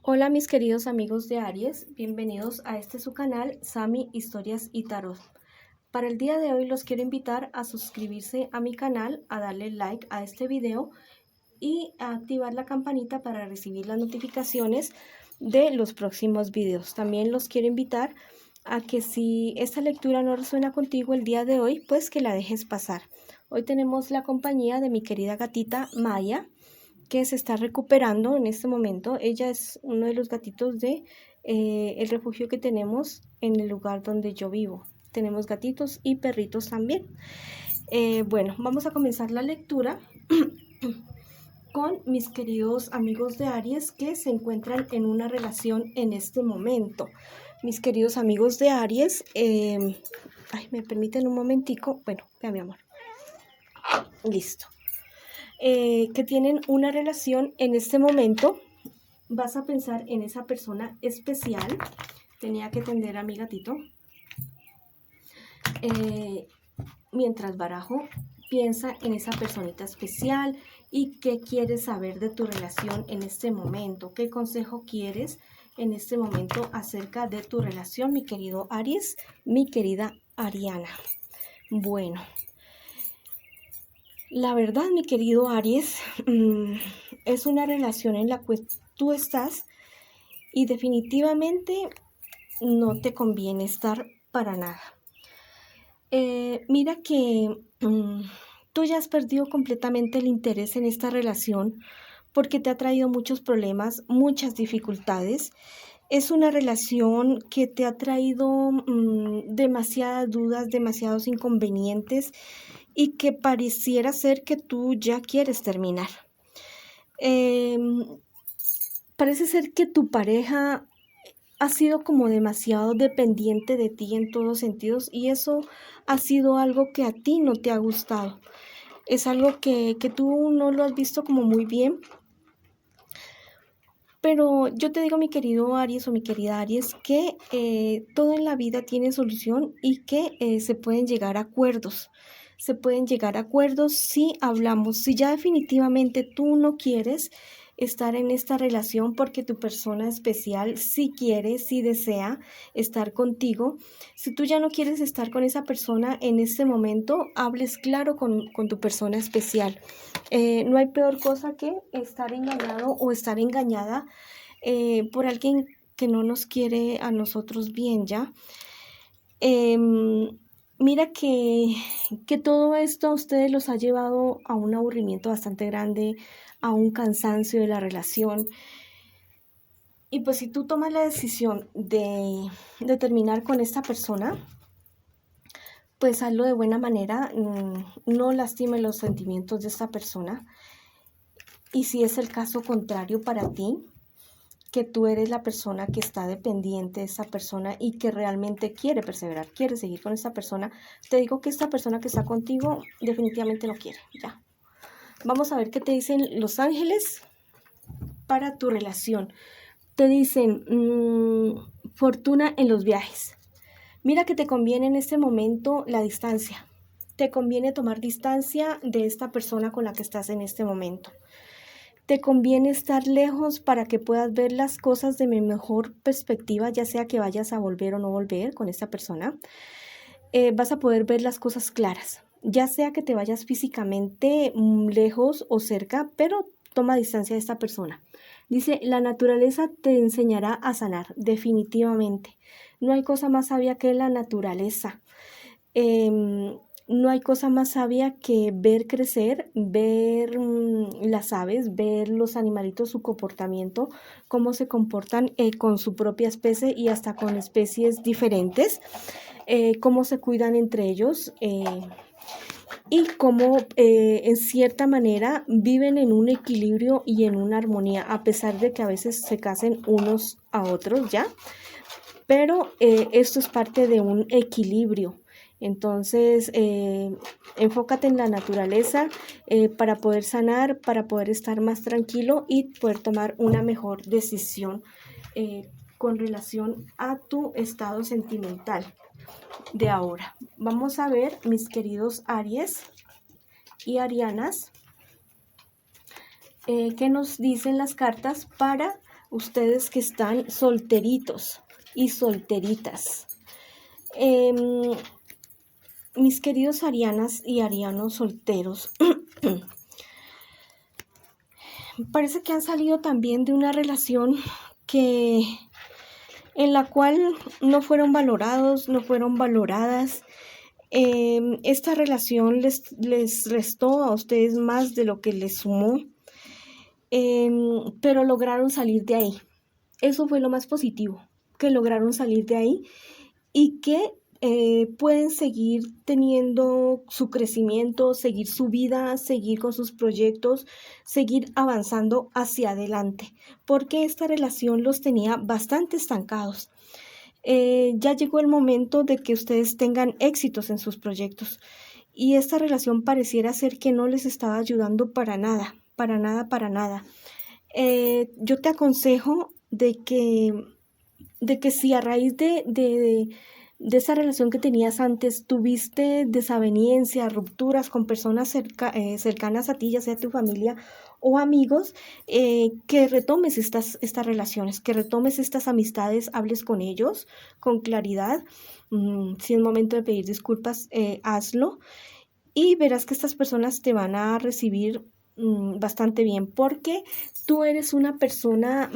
Hola mis queridos amigos de Aries, bienvenidos a su canal Sami Historias y Tarot. Para el día de hoy los quiero invitar a suscribirse a mi canal, a darle like a este video y a activar la campanita para recibir las notificaciones de los próximos videos. También los quiero invitar a que si esta lectura no resuena contigo el día de hoy, pues que la dejes pasar. Hoy tenemos la compañía de mi querida gatita Maya, que se está recuperando en este momento. Ella es uno de los gatitos de el refugio que tenemos en el lugar donde yo vivo. Tenemos gatitos y perritos también. Bueno, vamos a comenzar la lectura con mis queridos amigos de Aries que se encuentran en una relación en este momento. Mis queridos amigos de Aries, me permiten un momentico. Bueno, ya mi amor. Listo. Que tienen una relación en este momento. Vas a pensar en esa persona especial. Tenía que atender a mi gatito. Mientras barajo, piensa en esa personita especial y qué quieres saber de tu relación en este momento. ¿Qué consejo quieres en este momento acerca de tu relación, mi querido Aries, mi querida Ariana? Bueno, la verdad, mi querido Aries, es una relación en la que tú estás y definitivamente no te conviene estar para nada. Mira que tú ya has perdido completamente el interés en esta relación porque te ha traído muchos problemas, muchas dificultades. Es una relación que te ha traído demasiadas dudas, demasiados inconvenientes y que pareciera ser que tú ya quieres terminar. Parece ser que tu pareja ha sido como demasiado dependiente de ti en todos sentidos y eso ha sido algo que a ti no te ha gustado. Es algo que tú no lo has visto como muy bien. Pero yo te digo, mi querido Aries o mi querida Aries, que todo en la vida tiene solución y que se pueden llegar a acuerdos. Se pueden llegar a acuerdos si hablamos. Si ya definitivamente tú no quieres estar en esta relación porque tu persona especial sí quiere, sí desea estar contigo. Si tú ya no quieres estar con esa persona en este momento, hables claro con tu persona especial. No hay peor cosa que estar engañado o estar engañada por alguien que no nos quiere a nosotros bien, ¿ya? Mira que todo esto a ustedes los ha llevado a un aburrimiento bastante grande, a un cansancio de la relación. Y pues si tú tomas la decisión de terminar con esta persona, pues hazlo de buena manera, no lastime los sentimientos de esta persona. Y si es el caso contrario para ti, que tú eres la persona que está dependiente de esa persona y que realmente quiere perseverar, quiere seguir con esta persona, te digo que esta persona que está contigo definitivamente no quiere, ya. Vamos a ver qué te dicen los ángeles para tu relación. Te dicen, fortuna en los viajes. Mira que te conviene en este momento la distancia. Te conviene tomar distancia de esta persona con la que estás en este momento. Te conviene estar lejos para que puedas ver las cosas de mejor perspectiva, ya sea que vayas a volver o no volver con esta persona. Vas a poder ver las cosas claras, ya sea que te vayas físicamente lejos o cerca, pero toma distancia de esta persona. Dice, la naturaleza te enseñará a sanar, definitivamente. No hay cosa más sabia que la naturaleza. No hay cosa más sabia que ver crecer, ver las aves, ver los animalitos, su comportamiento, cómo se comportan con su propia especie y hasta con especies diferentes, cómo se cuidan entre ellos y cómo en cierta manera viven en un equilibrio y en una armonía, a pesar de que a veces se casen unos a otros, ¿ya? Pero esto es parte de un equilibrio. Entonces, enfócate en la naturaleza para poder sanar, para poder estar más tranquilo y poder tomar una mejor decisión con relación a tu estado sentimental de ahora. Vamos a ver, mis queridos Aries y Arianas, qué nos dicen las cartas para ustedes que están solteritos y solteritas. Mis queridos arianas y arianos solteros, parece que han salido también de una relación en la cual no fueron valorados, no fueron valoradas. Esta relación les restó a ustedes más de lo que les sumó, pero lograron salir de ahí. Eso fue lo más positivo, que lograron salir de ahí y que pueden seguir teniendo su crecimiento, seguir su vida, seguir con sus proyectos, seguir avanzando hacia adelante, porque esta relación los tenía bastante estancados. Ya llegó el momento de que ustedes tengan éxitos en sus proyectos y esta relación pareciera ser que no les estaba ayudando para nada, para nada, para nada. Yo te aconsejo de que si a raíz de esa relación que tenías antes tuviste desavenencias, rupturas con personas cercanas a ti, ya sea tu familia o amigos, que retomes estas relaciones, que retomes estas amistades, hables con ellos con claridad. Si es momento de pedir disculpas, hazlo y verás que estas personas te van a recibir bastante bien, porque tú eres una persona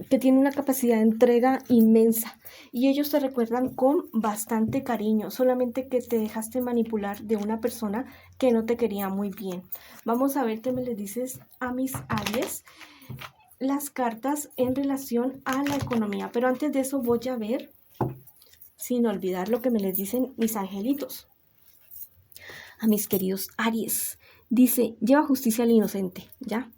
que tiene una capacidad de entrega inmensa y ellos te recuerdan con bastante cariño, solamente que te dejaste manipular de una persona que no te quería muy bien. Vamos a ver qué me le dices a mis Aries las cartas en relación a la economía, pero antes de eso voy a ver, sin olvidar lo que me les dicen mis angelitos. A mis queridos Aries, dice, lleva justicia al inocente, ¿ya?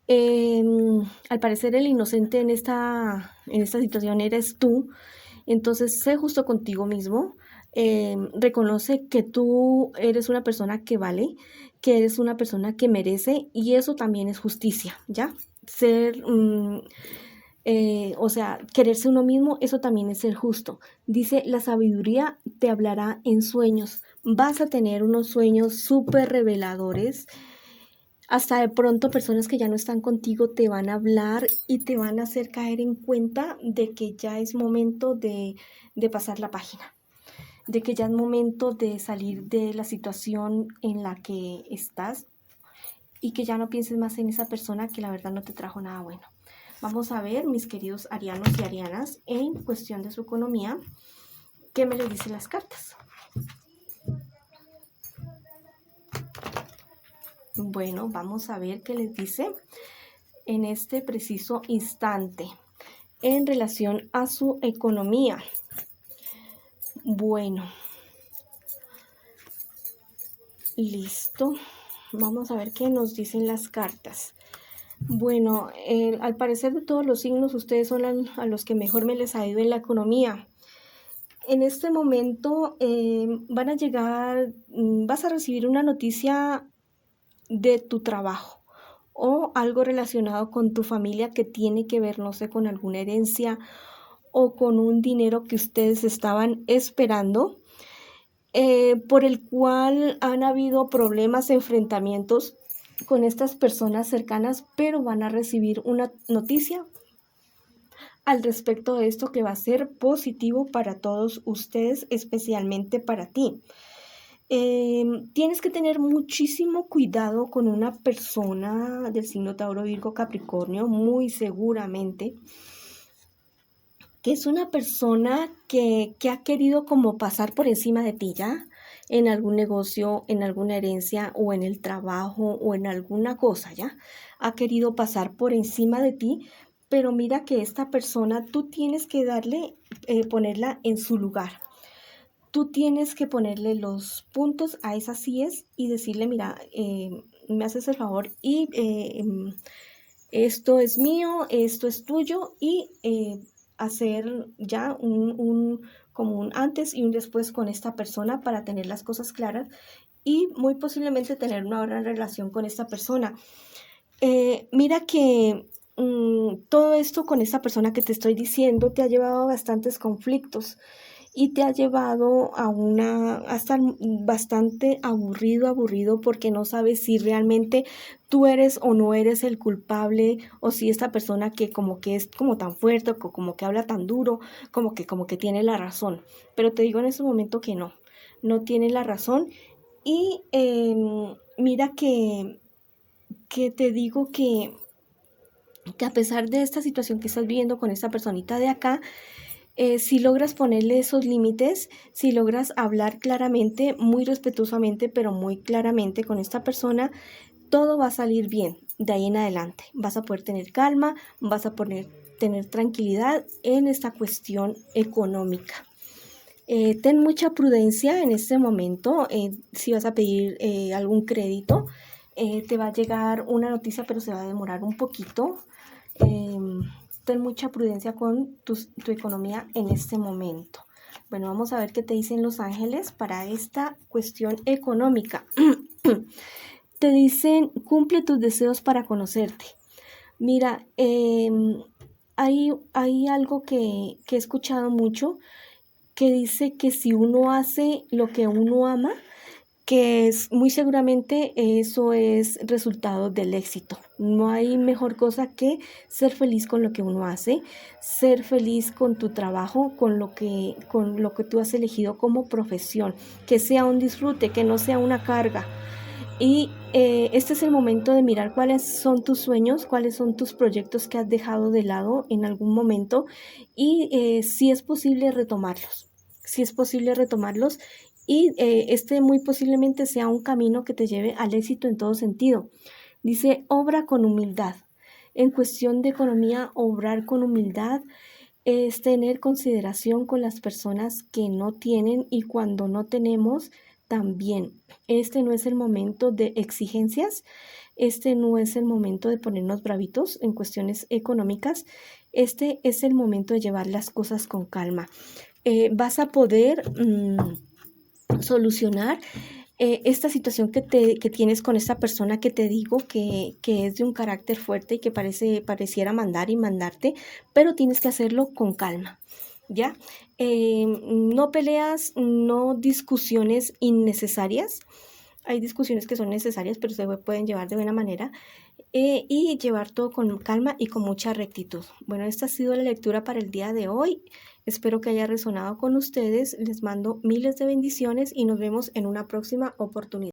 Al parecer el inocente en esta situación eres tú, entonces sé justo contigo mismo, reconoce que tú eres una persona que vale, que eres una persona que merece y eso también es justicia, ¿ya? O sea, quererse uno mismo, eso también es ser justo. Dice, la sabiduría te hablará en sueños. Vas a tener unos sueños súper reveladores. Hasta de pronto personas que ya no están contigo te van a hablar y te van a hacer caer en cuenta de que ya es momento de pasar la página. De que ya es momento de salir de la situación en la que estás y que ya no pienses más en esa persona que la verdad no te trajo nada bueno. Vamos a ver, mis queridos arianos y arianas, en cuestión de su economía, ¿qué me les dicen las cartas? Bueno, vamos a ver qué les dice en este preciso instante en relación a su economía. Bueno, listo. Vamos a ver qué nos dicen las cartas. Bueno, al parecer de todos los signos, ustedes son a los que mejor me les ha ido en la economía. En este momento van a llegar, vas a recibir una noticia de tu trabajo o algo relacionado con tu familia que tiene que ver, no sé, con alguna herencia o con un dinero que ustedes estaban esperando, por el cual han habido problemas, enfrentamientos con estas personas cercanas, pero van a recibir una noticia al respecto de esto que va a ser positivo para todos ustedes, especialmente para ti. Tienes que tener muchísimo cuidado con una persona del signo Tauro, Virgo, Capricornio, muy seguramente, que es una persona que ha querido como pasar por encima de ti, ¿ya? En algún negocio, en alguna herencia o en el trabajo o en alguna cosa, ¿ya? Ha querido pasar por encima de ti, pero mira que esta persona tú tienes que ponerla en su lugar. Tú tienes que ponerle los puntos a esas CIEs y decirle, mira, me haces el favor y esto es mío, esto es tuyo y hacer ya como un antes y un después con esta persona para tener las cosas claras y muy posiblemente tener una buena relación con esta persona. Mira que todo esto con esta persona que te estoy diciendo te ha llevado a bastantes conflictos y te ha llevado a estar bastante aburrido porque no sabes si realmente tú eres o no eres el culpable, o si esta persona que como que es como tan fuerte o como que habla tan duro, como que tiene la razón. Pero te digo en ese momento que no tiene la razón. Y mira que te digo que a pesar de esta situación que estás viviendo con esta personita de acá, si logras ponerle esos límites, si logras hablar claramente, muy respetuosamente, pero muy claramente con esta persona, todo va a salir bien de ahí en adelante. Vas a poder tener calma, vas a poder tener tranquilidad en esta cuestión económica. Ten mucha prudencia en este momento. Si vas a pedir algún crédito, te va a llegar una noticia, pero se va a demorar un poquito. Ten mucha prudencia con tu economía en este momento. Bueno, vamos a ver qué te dicen los ángeles para esta cuestión económica. Te dicen, cumple tus deseos para conocerte. Mira, hay algo que he escuchado mucho, que dice que si uno hace lo que uno ama, que es muy seguramente eso es resultado del éxito. No hay mejor cosa que ser feliz con lo que uno hace, ser feliz con tu trabajo, con lo que tú has elegido como profesión, que sea un disfrute, que no sea una carga. Y este es el momento de mirar cuáles son tus sueños, cuáles son tus proyectos que has dejado de lado en algún momento, y si es posible retomarlos. Si es posible retomarlos, y este muy posiblemente sea un camino que te lleve al éxito en todo sentido. Dice, obra con humildad. En cuestión de economía, obrar con humildad es tener consideración con las personas que no tienen, y cuando no tenemos también. Este no es el momento de exigencias, este no es el momento de ponernos bravitos en cuestiones económicas, este es el momento de llevar las cosas con calma. Vas a poder solucionar esta situación que tienes con esta persona que te digo que es de un carácter fuerte y que pareciera mandar y mandarte, pero tienes que hacerlo con calma, ¿ya? No peleas, no discusiones innecesarias. Hay discusiones que son necesarias, pero se pueden llevar de buena manera, y llevar todo con calma y con mucha rectitud. Bueno, esta ha sido la lectura para el día de hoy. Espero que haya resonado con ustedes. Les mando miles de bendiciones y nos vemos en una próxima oportunidad.